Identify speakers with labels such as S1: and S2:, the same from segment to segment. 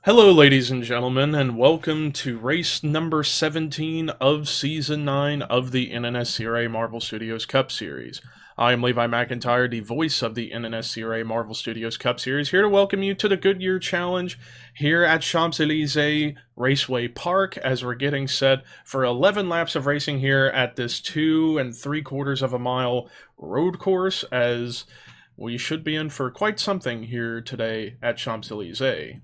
S1: Hello, ladies and gentlemen, and welcome to race number 17 of Season 9 of the NNSCRA Marvel Studios Cup Series. I am Levi McIntyre, the voice of the NNSCRA Marvel Studios Cup Series, here to welcome you to the Goodyear Challenge here at Champs Elysees Raceway Park as we're getting set for 11 laps of racing here at this 2 3/4 of a mile road course, as we should be in for quite something here today at Champs Elysees.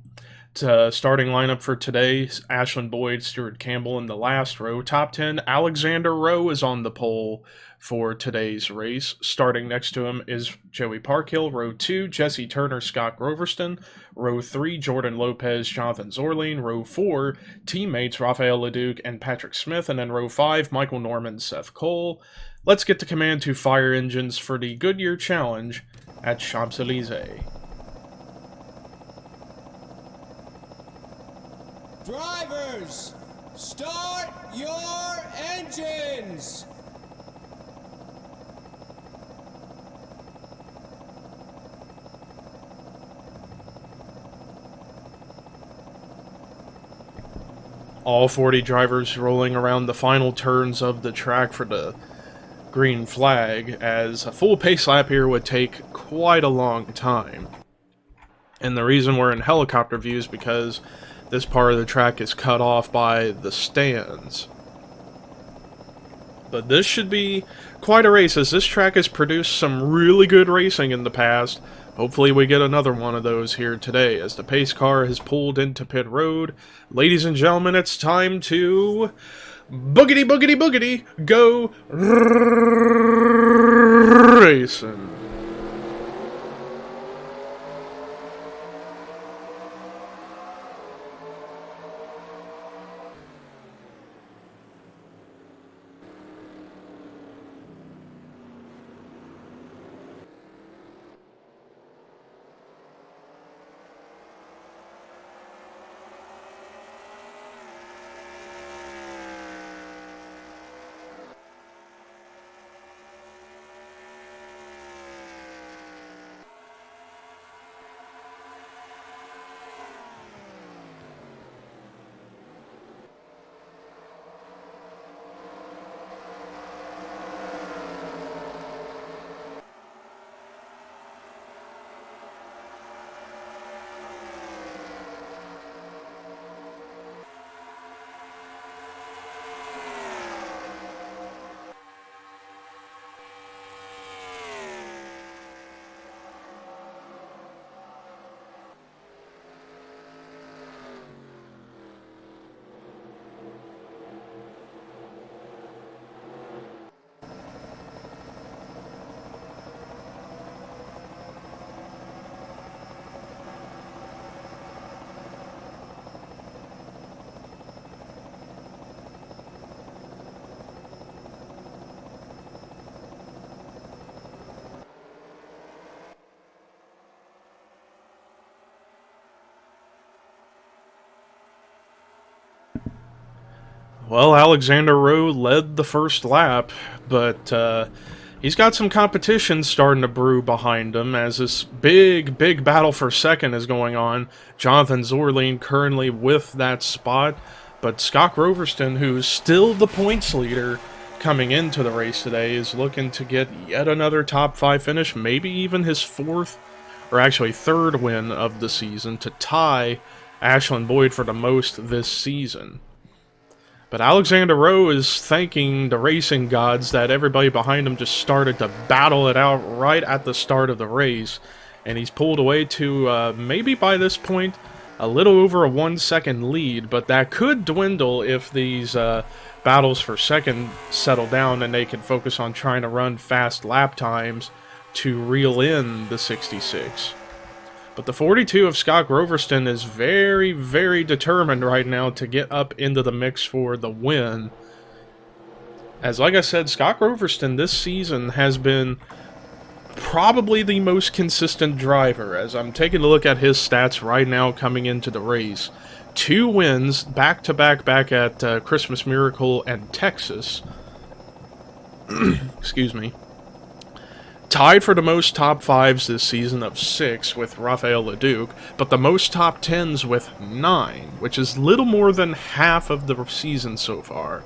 S1: Starting lineup for today, Ashland Boyd, Stuart Campbell in the last row. Top 10, Alexander Rowe is on the pole for today's race. Starting next to him is Joey Parkhill. Row 2, Jesse Turner, Scott Groverston. Row 3, Jordan Lopez, Jonathan Zorline. Row 4, teammates Rafael Leduc and Patrick Smith. And then row 5, Michael Norman, Seth Cole. Let's get the command to fire engines for the Goodyear Challenge at Champs Elysees.
S2: Drivers, start your engines!
S1: All 40 drivers rolling around the final turns of the track for the green flag, as a full pace lap here would take quite a long time. And the reason we're in helicopter view is because this part of the track is cut off by the stands. But this should be quite a race, as this track has produced some really good racing in the past. Hopefully we get another one of those here today, as the pace car has pulled into pit road. Ladies and gentlemen, it's time to boogity boogity boogity go racing. Well, Alexander Rowe led the first lap, but he's got some competition starting to brew behind him as this big battle for second is going on. Jonathan Zorline currently with that spot, but Scott Groverston, who's still the points leader coming into the race today, is looking to get yet another top 5 finish, maybe even his 4th, or actually 3rd win of the season, to tie Ashland Boyd for the most this season. But Alexander Rowe is thanking the racing gods that everybody behind him just started to battle it out right at the start of the race. And he's pulled away to, maybe by this point, a little over a 1-second lead. But that could dwindle if these battles for second settle down and they can focus on trying to run fast lap times to reel in the 66. But the 42 of Scott Groverston is very determined right now to get up into the mix for the win. As like I said, Scott Groverston this season has been probably the most consistent driver, as I'm taking a look at his stats right now coming into the race. 2 wins back-to-back back at Christmas Miracle and Texas. Excuse me. Tied for the most top 5s this season of 6 with Rafael Leduc, but the most top 10s with 9, which is little more than half of the season so far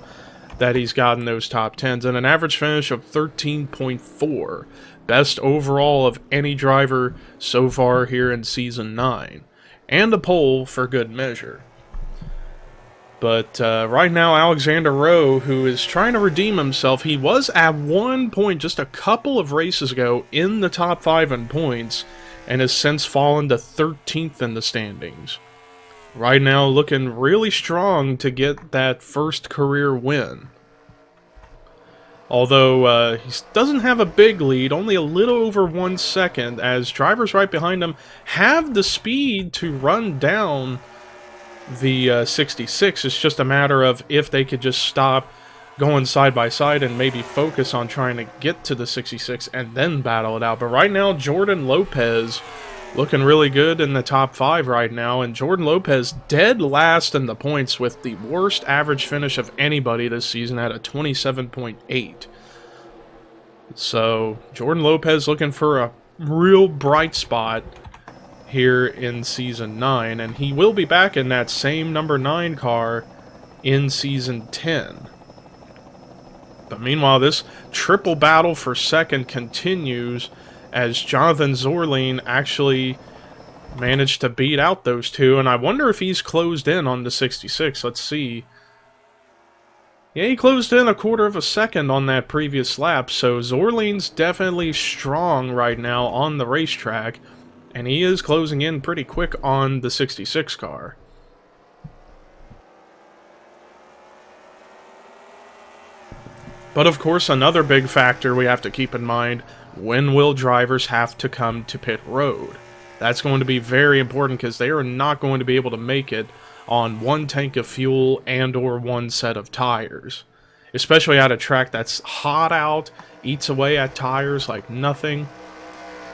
S1: that he's gotten those top 10s, and an average finish of 13.4. Best overall of any driver so far here in Season 9. And a pole for good measure. But right now, Alexander Rowe, who is trying to redeem himself, he was at one point just a couple of races ago in the top 5 in points, and has since fallen to 13th in the standings. Right now, looking really strong to get that first career win. Although he doesn't have a big lead, only a little over 1 second, as drivers right behind him have the speed to run down the 66. It's just a matter of if they could just stop going side by side and maybe focus on trying to get to the 66 and then battle it out. But right now, Jordan Lopez looking really good in the top 5 right now, and Jordan Lopez dead last in the points with the worst average finish of anybody this season at a 27.8. So Jordan Lopez looking for a real bright spot here in Season 9, and he will be back in that same number 9 car in Season 10. But meanwhile, this triple battle for second continues as Jonathan Zorline actually managed to beat out those two, and I wonder if he's closed in on the 66. Let's see. Yeah, he closed in a quarter of a second on that previous lap, so Zorline's definitely strong right now on the racetrack. And he is closing in pretty quick on the 66 car. But of course, another big factor we have to keep in mind, when will drivers have to come to pit road? That's going to be very important because they are not going to be able to make it on 1 tank of fuel and or 1 set of tires. Especially at a track that's hot out, eats away at tires like nothing.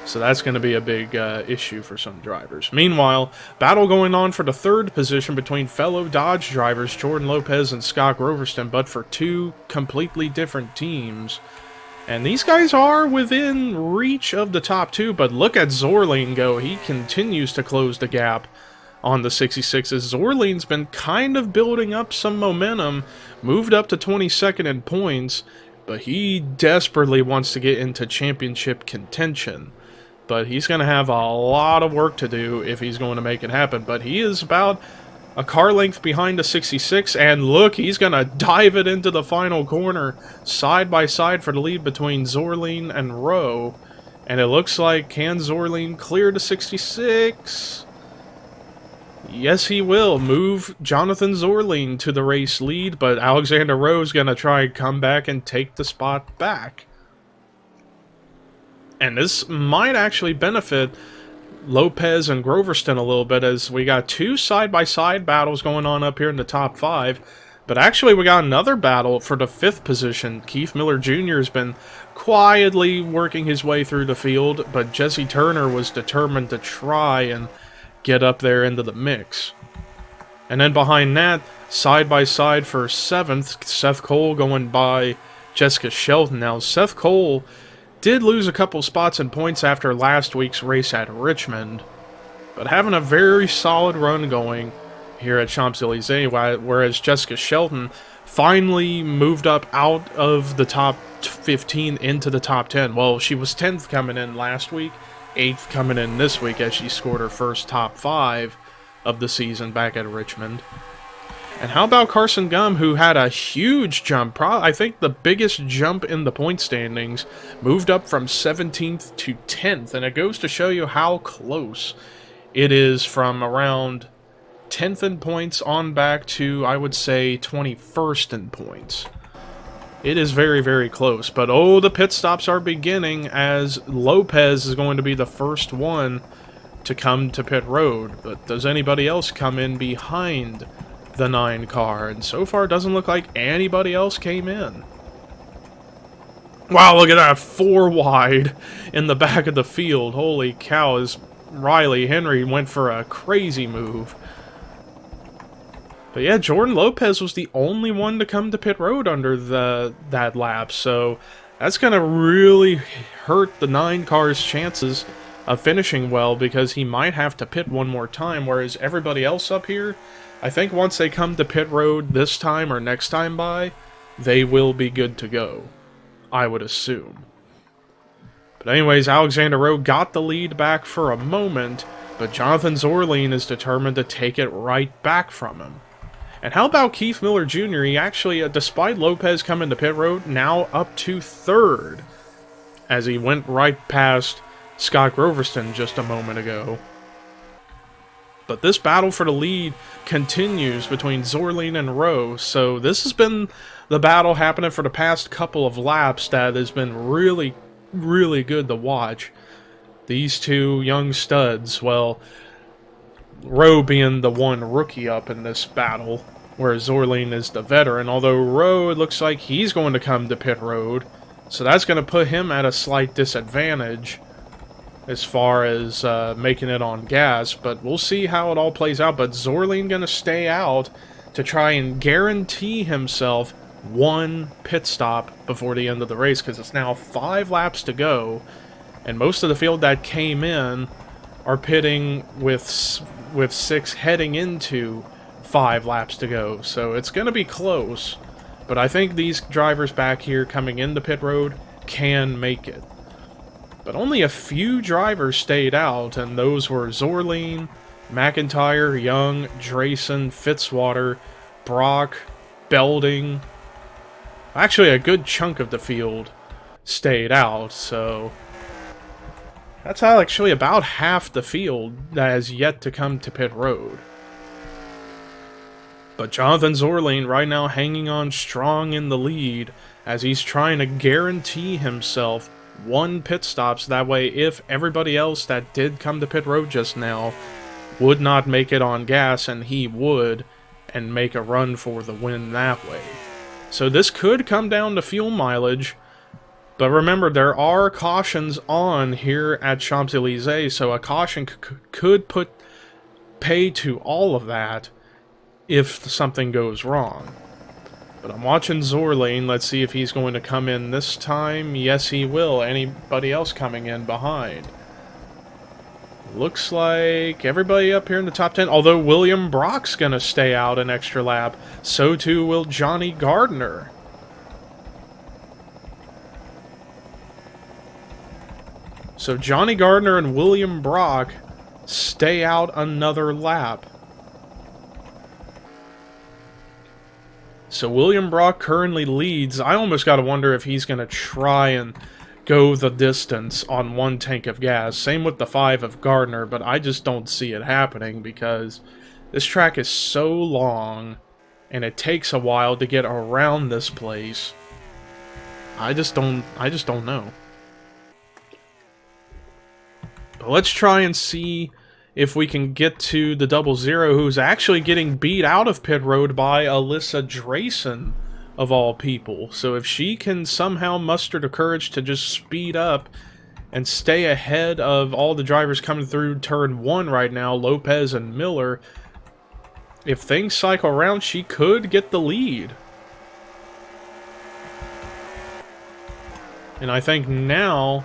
S1: So that's going to be a big issue for some drivers. Meanwhile, battle going on for the 3rd position between fellow Dodge drivers Jordan Lopez and Scott Groverston, but for 2 completely different teams. And these guys are within reach of the top 2, but look at Zorline go. He continues to close the gap on the 66s. Zorline's been kind of building up some momentum, moved up to 22nd in points, but he desperately wants to get into championship contention. But he's going to have a lot of work to do if he's going to make it happen. But he is about a car length behind the 66, and look, he's going to dive it into the final corner, side by side for the lead between Zorline and Rowe. And it looks like, can Zorline clear the 66? Yes, he will. Move Jonathan Zorline to the race lead, but Alexander Rowe's going to try and come back and take the spot back. And this might actually benefit Lopez and Groverston a little bit, as we got 2 side-by-side battles going on up here in the top 5. But actually, we got another battle for the 5th position. Keith Miller Jr. has been quietly working his way through the field, but Jesse Turner was determined to try and get up there into the mix. And then behind that, side-by-side for 7th, Seth Cole going by Jessica Shelton. Now, Seth Cole did lose a couple spots in points after last week's race at Richmond, but having a very solid run going here at Champs Elysees, whereas Jessica Shelton finally moved up out of the top 15 into the top 10. Well, she was 10th coming in last week, 8th coming in this week as she scored her first top 5 of the season back at Richmond. And how about Carson Gum, who had a huge jump, I think the biggest jump in the point standings, moved up from 17th to 10th, and it goes to show you how close it is from around 10th in points on back to, I would say, 21st in points. It is very, very close, but oh, the pit stops are beginning as Lopez is going to be the first one to come to pit road, but does anybody else come in behind the 9 car? And so far, it doesn't look like anybody else came in. Wow, look at that, 4 wide in the back of the field. Holy cow, as Riley Henry went for a crazy move. But yeah, Jordan Lopez was the only one to come to pit road under that lap, so That's going to really hurt the 9 car's chances of finishing well, because he might have to pit one more time, whereas everybody else up here, I think once they come to pit road this time or next time by, they will be good to go, I would assume. But anyways, Alexander Rowe got the lead back for a moment, but Jonathan Zorleen is determined to take it right back from him. And how about Keith Miller Jr.? He actually, despite Lopez coming to pit road, now up to 3rd, as he went right past Scott Groverston just a moment ago. But this battle for the lead continues between Zorleen and Rowe, so this has been the battle happening for the past couple of laps that has been really, really good to watch. These two young studs, well, Rowe being the one rookie up in this battle, whereas Zorleen is the veteran, although Rowe, it looks like he's going to come to pit road, so that's going to put him at a slight disadvantage as far as making it on gas, but we'll see how it all plays out. But Zorleen going to stay out to try and guarantee himself one pit stop before the end of the race, because it's now 5 laps to go, and most of the field that came in are pitting with 6 heading into 5 laps to go, so it's going to be close. But I think these drivers back here coming into pit road can make it. But only a few drivers stayed out, and those were Zorleen, McIntyre, Young, Drayson, Fitzwater, Brock, Belding. Actually, a good chunk of the field stayed out, so that's actually about half the field that has yet to come to pit road. But Jonathan Zorleen right now hanging on strong in the lead as he's trying to guarantee himself one pit stop, so that way if everybody else that did come to pit road just now would not make it on gas, and he would, and make a run for the win that way. So this could come down to fuel mileage, but remember, there are cautions on here at Champs Elysees, so a caution could pay to all of that if something goes wrong. But I'm watching Zorleen. Let's see if he's going to come in this time. Yes, he will. Anybody else coming in behind? Looks like everybody up here in the top 10. Although William Brock's going to stay out an extra lap. So too will Johnny Gardner. So Johnny Gardner and William Brock stay out another lap. So William Brock currently leads. I almost got to wonder if he's going to try and go the distance on one tank of gas. Same with the 5 of Gardner, but I just don't see it happening because this track is so long and it takes a while to get around this place. I just don't know. But let's try and see if we can get to the 00, who's actually getting beat out of pit road by Alyssa Drayson, of all people. So if she can somehow muster the courage to just speed up and stay ahead of all the drivers coming through turn 1 right now, Lopez and Miller, if things cycle around, she could get the lead. And I think now,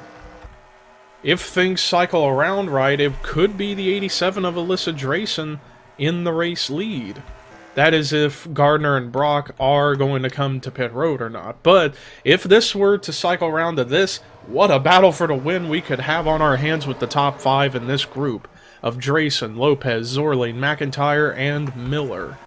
S1: if things cycle around right, it could be the 87 of Alyssa Drayson in the race lead. That is if Gardner and Brock are going to come to pit road or not. But if this were to cycle around to this, what a battle for the win we could have on our hands with the top 5 in this group of Drayson, Lopez, Zorleen, McIntyre, and Miller.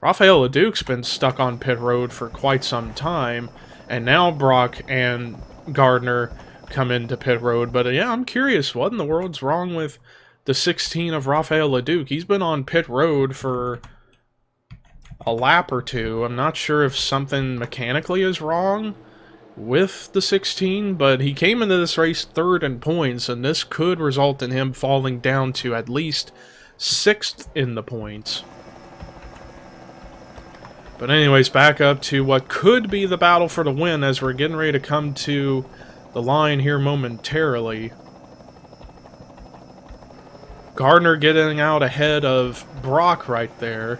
S1: Rafael Leduc's been stuck on pit road for quite some time, and now Brock and Gardner come into pit road. But yeah, I'm curious, what in the world's wrong with the 16 of Rafael Leduc? He's been on pit road for a lap or two. I'm not sure if something mechanically is wrong with the 16, but he came into this race 3rd in points, and this could result in him falling down to at least 6th in the points. But anyways, back up to what could be the battle for the win as we're getting ready to come to the line here momentarily. Gardner getting out ahead of Brock right there.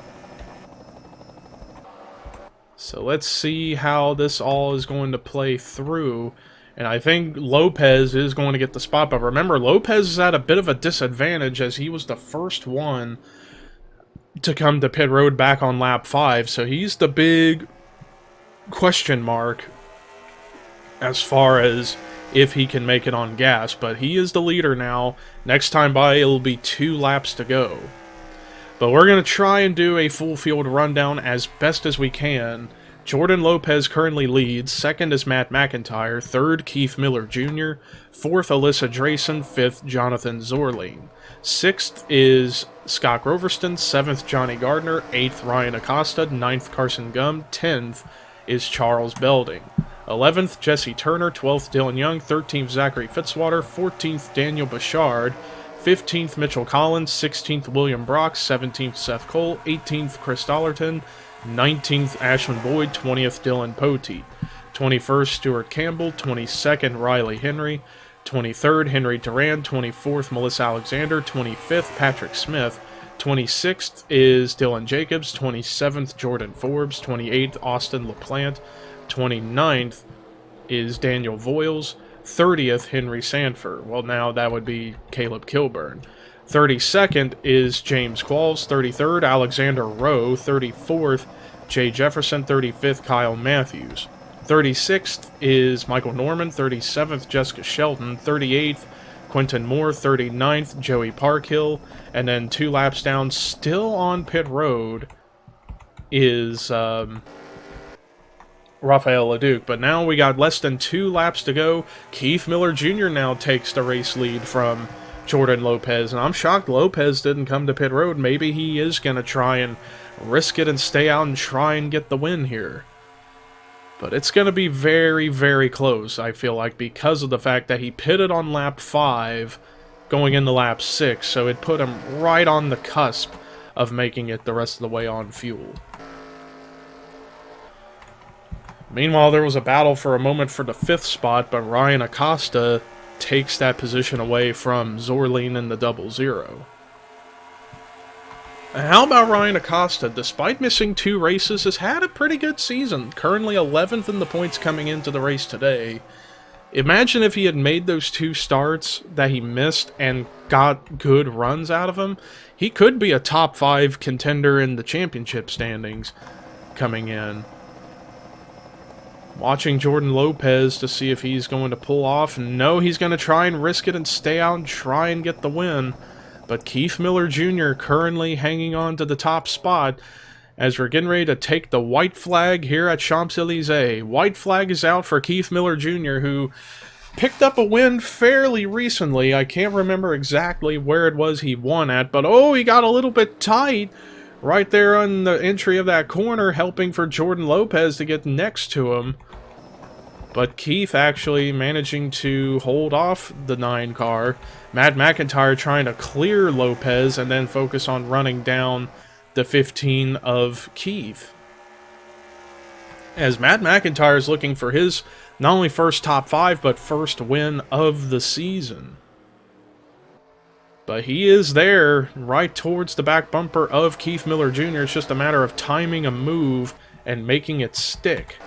S1: So let's see how this all is going to play through. And I think Lopez is going to get the spot. But remember, Lopez is at a bit of a disadvantage as he was the first one to come to pit road back on lap 5. So he's the big question mark as far as if he can make it on gas. But he is the leader now. Next time by, it'll be 2 laps to go. But we're going to try and do a full field rundown as best as we can. Jordan Lopez currently leads. Second is Matt McIntyre. Third, Keith Miller Jr. Fourth, Alyssa Drayson. Fifth, Jonathan Zorling. Sixth is Scott Groverston. Seventh, Johnny Gardner. Eighth, Ryan Acosta. Ninth, Carson Gum. 10th is Charles Belding. 11th, Jesse Turner. 12th, Dylan Young. 13th, Zachary Fitzwater. 14th, Daniel Bouchard. 15th, Mitchell Collins. 16th, William Brock. 17th, Seth Cole. 18th, Chris Dollerton. 19th, Ashland Boyd. 20th, Dylan Poteet. 21st, Stuart Campbell. 22nd, Riley Henry. 23rd, Henry Duran. 24th, Melissa Alexander. 25th, Patrick Smith. 26th is Dylan Jacobs. 27th, Jordan Forbes. 28th, Austin LaPlante. 29th is Daniel Voiles. 30th, Henry Sanford. Well, now that would be Caleb Kilburn. 32nd is James Qualls. 33rd, Alexander Rowe. 34th, Jay Jefferson. 35th, Kyle Matthews. 36th is Michael Norman. 37th, Jessica Shelton. 38th, Quentin Moore. 39th, Joey Parkhill. And then 2 laps down, still on pit road, is Rafael LeDuc. But now we got less than 2 laps to go. Keith Miller Jr. now takes the race lead from Jordan Lopez, and I'm shocked Lopez didn't come to pit road. Maybe he is going to try and risk it and stay out and try and get the win here. But it's going to be very, very close, I feel like, because of the fact that he pitted on lap 5 going into lap 6, so it put him right on the cusp of making it the rest of the way on fuel. Meanwhile, there was a battle for a moment for the 5th spot, but Ryan Acosta takes that position away from Zorling in the 00. How about Ryan Acosta? Despite missing 2 races, has had a pretty good season. Currently 11th in the points coming into the race today. Imagine if he had made those 2 starts that he missed and got good runs out of them. He could be a top 5 contender in the championship standings coming in. Watching Jordan Lopez to see if he's going to pull off. No, he's going to try and risk it and stay out and try and get the win. But Keith Miller Jr. currently hanging on to the top spot as we're getting ready to take the white flag here at Champs Elysees. White flag is out for Keith Miller Jr., who picked up a win fairly recently. I can't remember exactly where it was he won at, but oh, he got a little bit tight right there on the entry of that corner, helping for Jordan Lopez to get next to him. But Keith actually managing to hold off the 9 car. Matt McIntyre trying to clear Lopez and then focus on running down the 15 of Keith. As Matt McIntyre is looking for his not only first top 5, but first win of the season. But he is there, right towards the back bumper of Keith Miller Jr. It's just a matter of timing a move and making it stick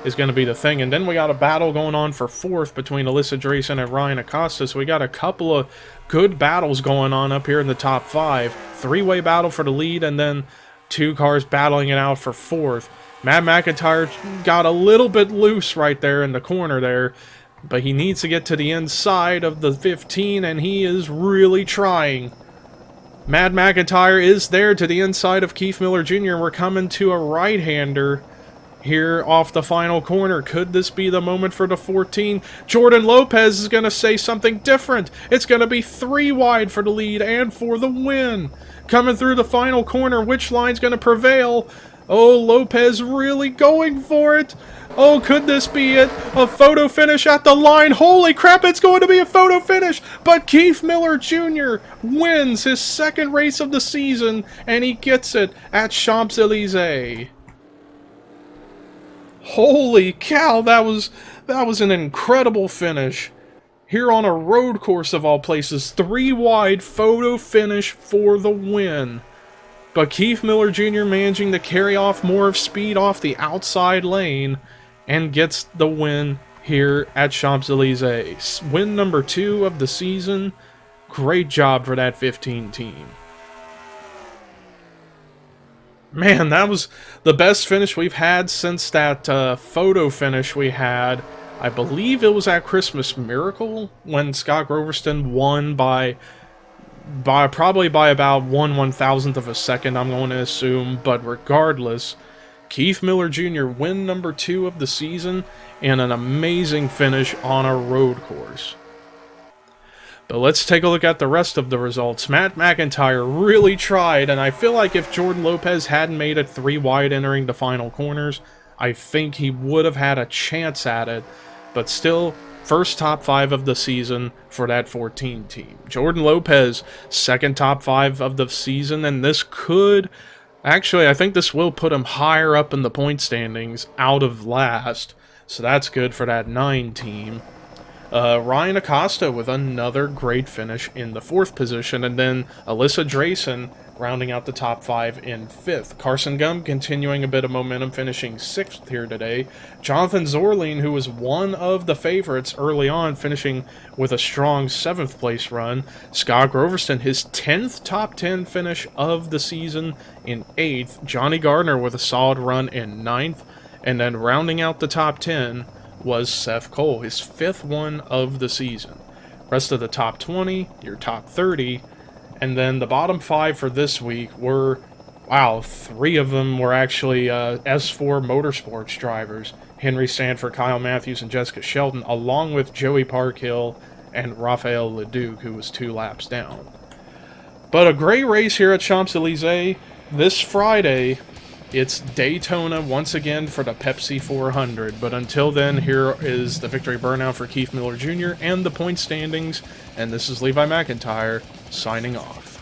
S1: is going to be the thing. And then we got a battle going on for 4th between Alyssa Drayson and Ryan Acosta. So we got a couple of good battles going on up here in the top 5. 3-way battle for the lead, and then 2 cars battling it out for 4th. Matt McIntyre got a little bit loose right there in the corner there, but he needs to get to the inside of the 15, and he is really trying. Matt McIntyre is there to the inside of Keith Miller Jr., and we're coming to a right-hander here off the final corner. Could this be the moment for the 14? Jordan Lopez is going to say something different. It's going to be 3 wide for the lead and for the win. Coming through the final corner, which line's going to prevail? Oh, Lopez really going for it. Oh, could this be it? A photo finish at the line. Holy crap, it's going to be a photo finish. But Keith Miller Jr. wins his 2nd race of the season, and he gets it at Champs Elysees. Holy cow, that was an incredible finish. Here on a road course of all places, 3 wide photo finish for the win. But Keith Miller Jr. managing to carry off more of speed off the outside lane and gets the win here at Champs Elysees. Win number 2 of the season. Great job for that 15 team. Man, that was the best finish we've had since that photo finish we had. I believe it was at Christmas Miracle when Scott Groverston won by probably by about 1/1000th of a second, I'm going to assume. But regardless, Keith Miller Jr. win number 2 of the season and an amazing finish on a road course. But let's take a look at the rest of the results. Matt McIntyre really tried, and I feel like if Jordan Lopez hadn't made it 3 wide entering the final corners, I think he would have had a chance at it. But still, first top 5 of the season for that 14 team. Jordan Lopez, second top 5 of the season, and this could... Actually, I think this will put him higher up in the point standings, out of last. So that's good for that 9 team. Ryan Acosta with another great finish in the 4th position, and then Alyssa Drayson rounding out the top 5 in 5th. Carson Gum continuing a bit of momentum, finishing 6th here today. Jonathan Zorline, who was one of the favorites early on, finishing with a strong 7th place run. Scott Groverston, his 10th top 10 finish of the season in 8th. Johnny Gardner with a solid run in 9th. And then rounding out the top 10 was Seth Cole, his 5th one of the season. Rest of the top 20, your top 30, and then the bottom 5 for this week were, wow, 3 of them were actually S4 Motorsports drivers. Henry Sanford, Kyle Matthews, and Jessica Shelton, along with Joey Parkhill and Rafael Leduc, who was 2 laps down. But a great race here at Champs Elysees. This Friday, it's Daytona once again for the Pepsi 400, but until then, here is the victory burnout for Keith Miller Jr. and the point standings, and this is Levi McIntyre signing off.